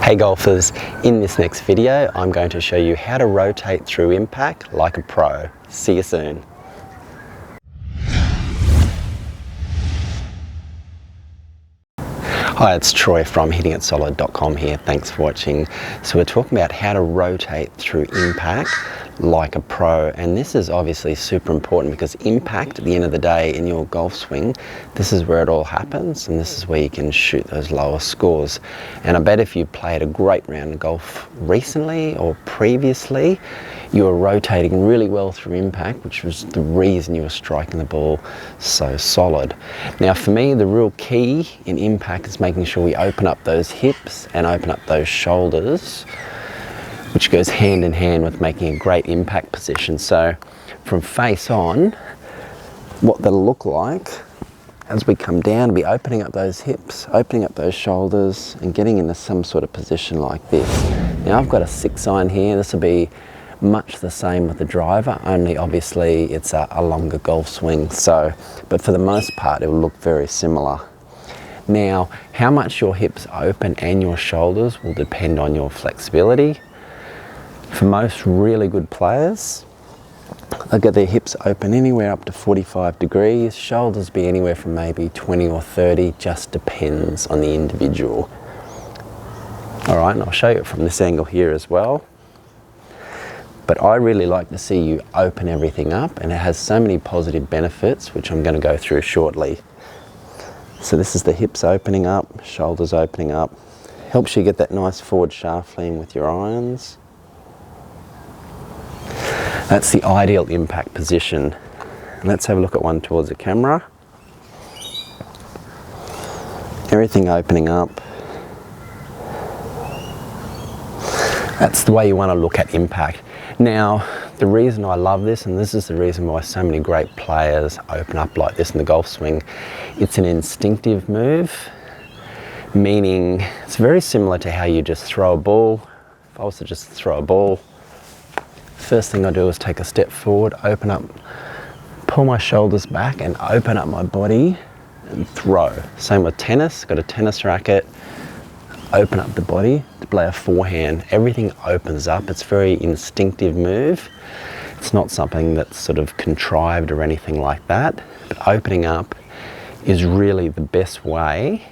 Hey golfers, in this next video I'm going to show you how to rotate through impact like a pro. See you soon. Hi, it's Troy from hittingitsolid.com here. Thanks for watching. So we're talking about how to rotate through impact like a pro, and this is obviously super important because impact at the end of the day in your golf swing, this is where it all happens, and this is where you can shoot those lower scores. And I bet if you played a great round of golf recently or previously, you were rotating really well through impact, which was the reason you were striking the ball so solid. Now for me, the real key in impact is making sure we open up those hips and open up those shoulders, which goes hand in hand with making a great impact position. So from face on, what that'll look like as we come down, will be opening up those hips, opening up those shoulders, and getting into some sort of position like this. Now I've got a 6-iron here. This will be much the same with the driver, only obviously it's a longer golf swing. But for the most part, it will look very similar. Now, how much your hips open and your shoulders will depend on your flexibility. For most really good players, they'll get their hips open anywhere up to 45 degrees, shoulders be anywhere from maybe 20 or 30, just depends on the individual. All right, and I'll show you it from this angle here as well. But I really like to see you open everything up, and it has so many positive benefits, which I'm going to go through shortly. So this is the hips opening up, shoulders opening up. Helps you get that nice forward shaft lean with your irons. That's the ideal impact position. Let's have a look at one towards the camera. Everything opening up. That's the way you want to look at impact. Now, the reason I love this, and this is the reason why so many great players open up like this in the golf swing, it's an instinctive move, meaning it's very similar to how you just throw a ball. If I was to just throw a ball, first thing I do is take a step forward, open up, pull my shoulders back and open up my body and throw. Same with tennis, got a tennis racket, open up the body to play a forehand. Everything opens up. It's a very instinctive move. It's not something that's sort of contrived or anything like that. But opening up is really the best way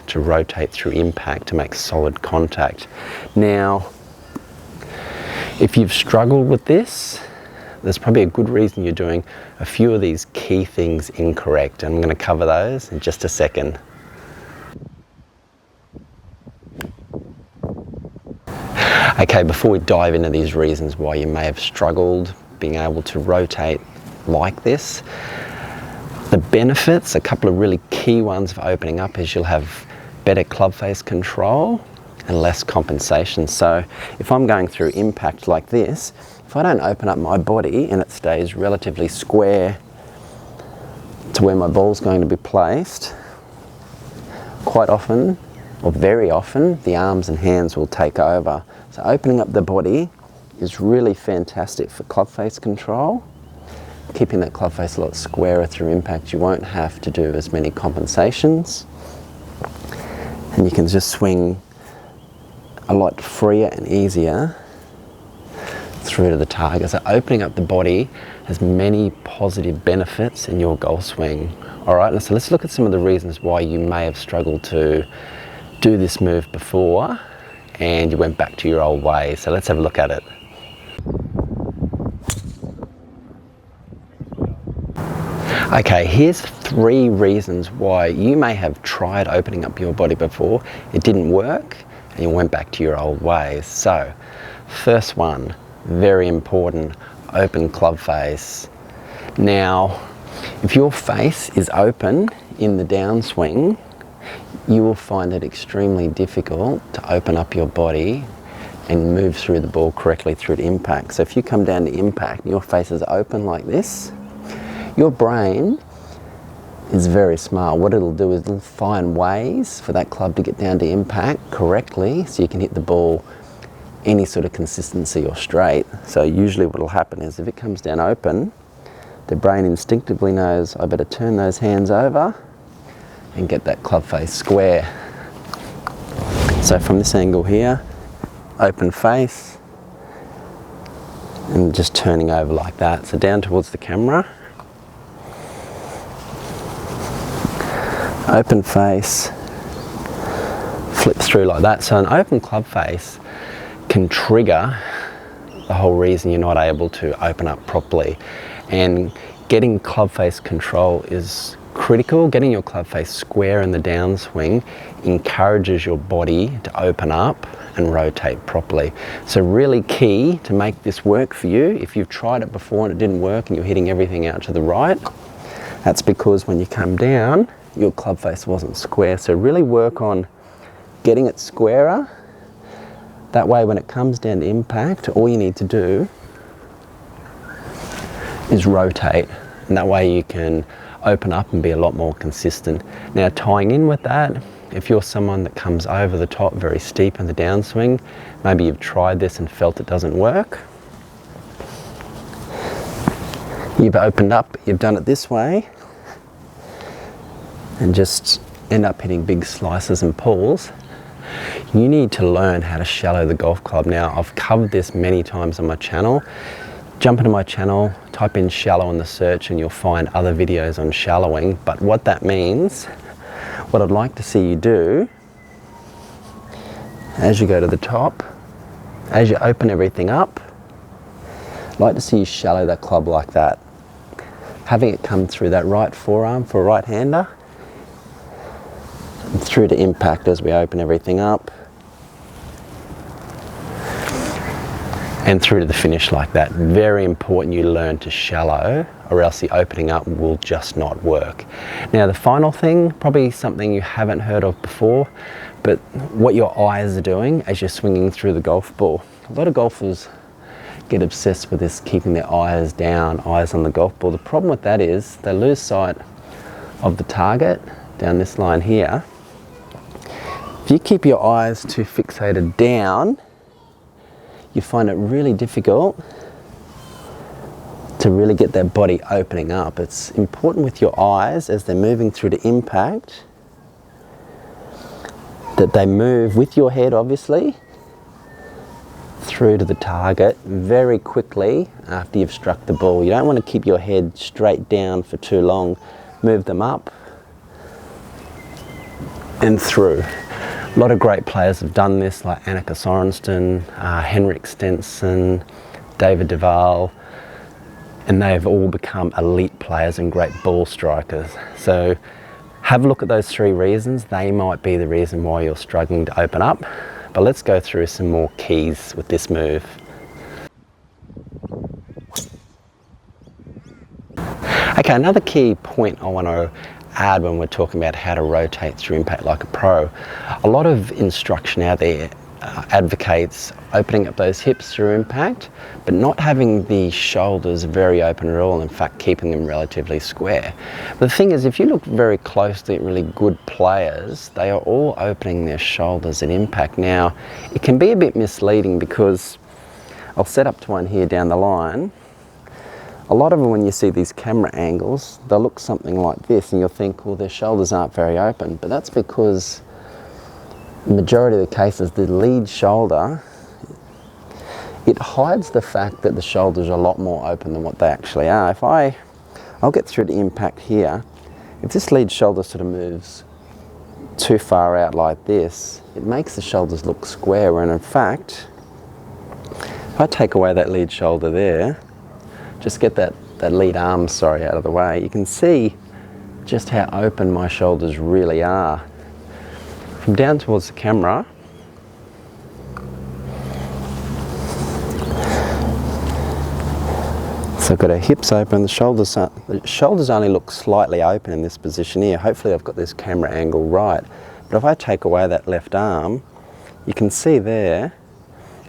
to rotate through impact to make solid contact. Now, if you've struggled with this, there's probably a good reason you're doing a few of these key things incorrect. And I'm going to cover those in just a second. Okay, before we dive into these reasons why you may have struggled being able to rotate like this, the benefits, a couple of really key ones of opening up is you'll have better club face control and less compensation. So if I'm going through impact like this, if I don't open up my body and it stays relatively square to where my ball's going to be placed, quite often, or very often, the arms and hands will take over. So opening up the body is really fantastic for club face control. Keeping that club face a lot squarer through impact, you won't have to do as many compensations. And you can just swing a lot freer and easier through to the target. So opening up the body has many positive benefits in your golf swing. All right, so let's look at some of the reasons why you may have struggled to do this move before and you went back to your old ways. So let's have a look at it. Okay, here's 3 reasons why you may have tried opening up your body before, it didn't work, and you went back to your old ways. So, first one, very important, open club face. Now, if your face is open in the downswing, you will find it extremely difficult to open up your body and move through the ball correctly through to impact. So if you come down to impact and your face is open like this, your brain is very smart. What it'll do is it'll find ways for that club to get down to impact correctly so you can hit the ball any sort of consistency or straight. So usually what will happen is if it comes down open, the brain instinctively knows I better turn those hands over and get that club face square. So from this angle here, open face, and just turning over like that. So down towards the camera, open face, flip through like that. So an open club face can trigger the whole reason you're not able to open up properly. And getting club face control is critical. Getting your club face square in the downswing encourages your body to open up and rotate properly. So really key to make this work for you. If you've tried it before and it didn't work and you're hitting everything out to the right, that's because when you come down, your club face wasn't square. So really work on getting it squarer. That way when it comes down to impact, all you need to do is rotate, and that way you can open up and be a lot more consistent. Now tying in with that, if you're someone that comes over the top very steep in the downswing, maybe you've tried this and felt it doesn't work, you've opened up, you've done it this way, and just end up hitting big slices and pulls, you need to learn how to shallow the golf club. Now I've covered this many times on my channel. Jump into my channel, type in shallow in the search and you'll find other videos on shallowing. But what that means, what I'd like to see you do, as you go to the top, as you open everything up, I'd like to see you shallow that club like that. Having it come through that right forearm for a right-hander, and through to impact as we open everything up, and through to the finish like that. Very important you learn to shallow, or else the opening up will just not work. Now the final thing, probably something you haven't heard of before, but what your eyes are doing as you're swinging through the golf ball. A lot of golfers get obsessed with this, keeping their eyes down, eyes on the golf ball. The problem with that is they lose sight of the target down this line here. If you keep your eyes too fixated down, you find it really difficult to really get that body opening up. It's important with your eyes as they're moving through to impact that they move with your head, obviously, through to the target very quickly after you've struck the ball. You don't want to keep your head straight down for too long. Move them up and through. A lot of great players have done this, like Annika Sorensson, Henrik Stenson, David Duval, and they've all become elite players and great ball strikers. So have a look at those three reasons. They might be the reason why you're struggling to open up. But let's go through some more keys with this move. Okay, another key point I want to add when we're talking about how to rotate through impact like a pro. A lot of instruction out there advocates opening up those hips through impact, but not having the shoulders very open at all, in fact keeping them relatively square. But the thing is, if you look very closely at really good players, they are all opening their shoulders at impact. Now, it can be a bit misleading because I'll set up to one here down the line. A lot of them, when you see these camera angles, they'll look something like this and you'll think, well, their shoulders aren't very open, but that's because the majority of the cases, the lead shoulder, it hides the fact that the shoulders are a lot more open than what they actually are. I'll get through to impact here. If this lead shoulder sort of moves too far out like this, it makes the shoulders look square, and in fact, if I take away that lead shoulder there, just get that lead arm, out of the way, you can see just how open my shoulders really are. From down towards the camera, so I've got our hips open, the shoulders only look slightly open in this position here. Hopefully I've got this camera angle right. But if I take away that left arm, you can see there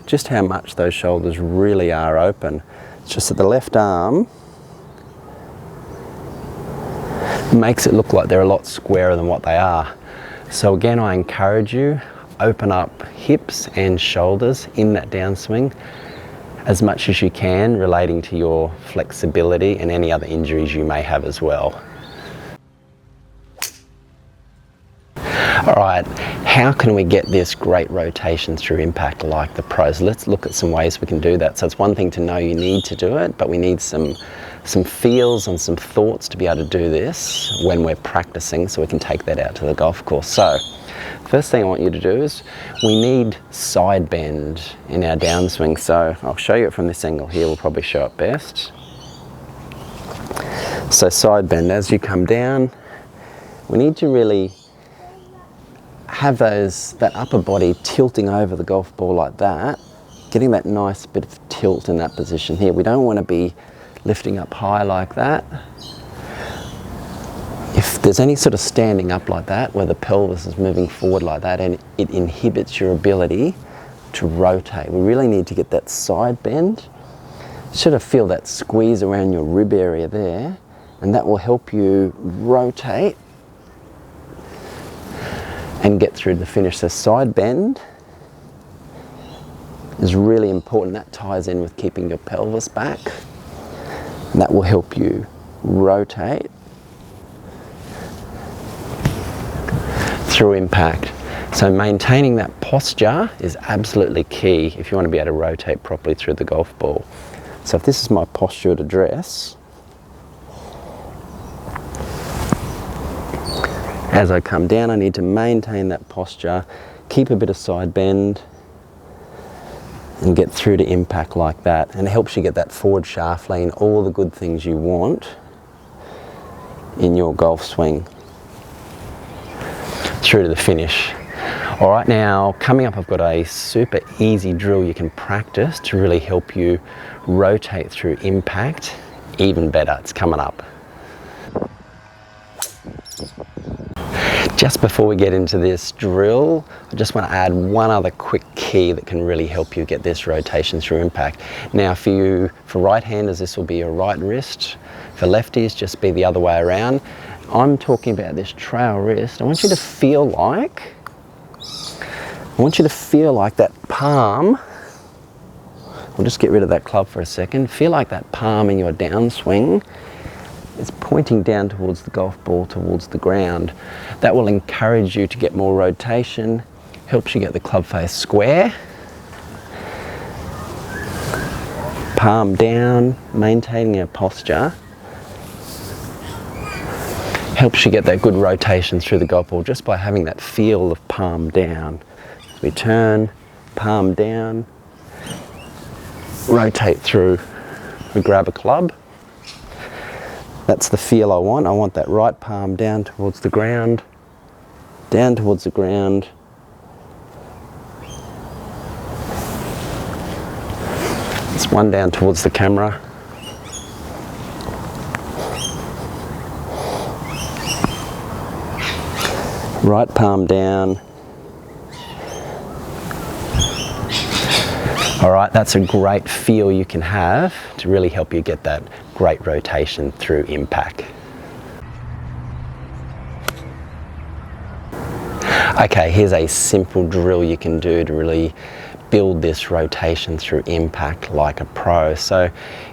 just how much those shoulders really are open. It's just that the left arm makes it look like they're a lot squarer than what they are. So again, I encourage you, open up hips and shoulders in that downswing as much as you can, relating to your flexibility and any other injuries you may have as well. All right, How can we get this great rotation through impact like the pros? Let's look at some ways we can do that. So it's one thing to know you need to do it, but we need some feels and some thoughts to be able to do this when we're practicing, so we can take that out to the golf course. So first thing I want you to do is we need side bend in our downswing. So I'll show you it from this angle here, will probably show it best. So side bend, as you come down, we need to really have that upper body tilting over the golf ball like that, getting that nice bit of tilt in that position here. We don't want to be lifting up high like that. If there's any sort of standing up like that, where the pelvis is moving forward like that, and it inhibits your ability to rotate, we really need to get that side bend. Sort of feel that squeeze around your rib area there, and that will help you rotate and get through to the finish. So side bend is really important. That ties in with keeping your pelvis back, and that will help you rotate through impact. So maintaining that posture is absolutely key if you want to be able to rotate properly through the golf ball. So if this is my posture at address, as I come down, I need to maintain that posture, keep a bit of side bend, and get through to impact like that. And it helps you get that forward shaft lean, all the good things you want in your golf swing through to the finish. All right, now coming up, I've got a super easy drill you can practice to really help you rotate through impact even better. It's coming up. Just before we get into this drill, I just want to add one other quick key that can really help you get this rotation through impact. Now for right-handers, this will be your right wrist. For lefties, just be the other way around. I'm talking about this trail wrist. I want you to feel like that palm, I'll just get rid of that club for a second. Feel like that palm in your downswing is pointing down towards the golf ball, towards the ground. That will encourage you to get more rotation, helps you get the club face square. Palm down, maintaining our posture, helps you get that good rotation through the golf ball just by having that feel of palm down. As we turn, palm down, rotate through, we grab a club. That's the feel I want. I want that right palm down towards the ground, down towards the ground. It's one down towards the camera. Right palm down. All right, that's a great feel you can have to really help you get that great rotation through impact. Okay, here's a simple drill you can do to really build this rotation through impact like a pro. So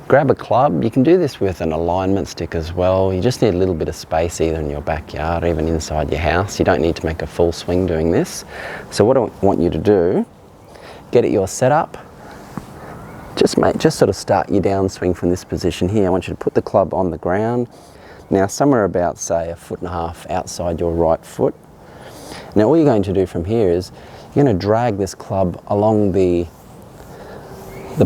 grab a club. You can do this with an alignment stick as well. You just need a little bit of space either in your backyard or even inside your house. You don't need to make a full swing doing this. So what I want you to do, get it your setup. Just sort of start your downswing from this position here. I want you to put the club on the ground. Now somewhere about, say, 1.5 feet outside your right foot. Now all you're going to do from here is you're going to drag this club along the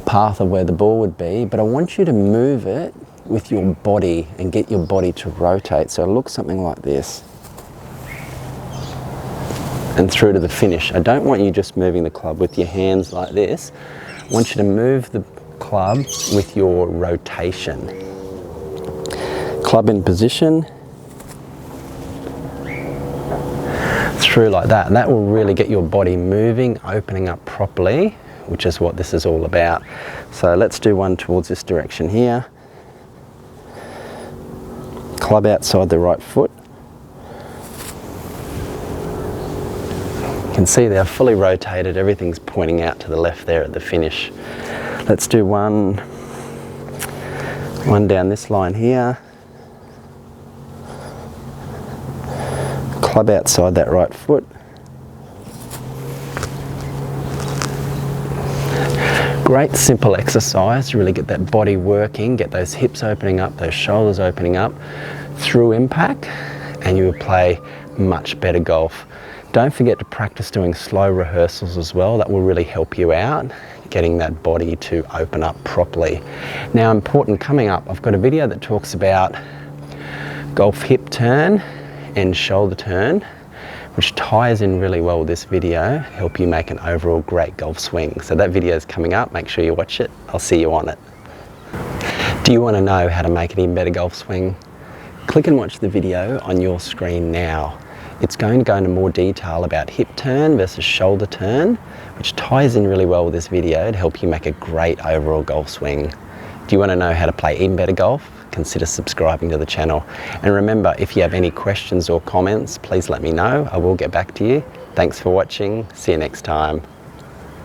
path of where the ball would be, but I want you to move it with your body and get your body to rotate. So it'll look something like this. And through to the finish. I don't want you just moving the club with your hands like this. I want you to move the club with your rotation. Club in position. Through like that. And that will really get your body moving, opening up properly, which is what this is all about. So let's do one towards this direction here. Club outside the right foot. You can see they're fully rotated, everything's pointing out to the left there at the finish. Let's do one down this line here. Club outside that right foot. Great simple exercise to really get that body working, get those hips opening up, those shoulders opening up through impact, and you will play much better golf. Don't forget to practice doing slow rehearsals as well. That will really help you out, getting that body to open up properly. Now, important coming up, I've got a video that talks about golf hip turn and shoulder turn, which ties in really well with this video, help you make an overall great golf swing. So that video is coming up, make sure you watch it. I'll see you on it. Do you want to know how to make an even better golf swing? Click and watch the video on your screen now. It's going to go into more detail about hip turn versus shoulder turn, which ties in really well with this video to help you make a great overall golf swing. Do you want to know how to play even better golf? Consider subscribing to the channel. And remember, if you have any questions or comments, please let me know. I will get back to you. Thanks for watching. See you next time.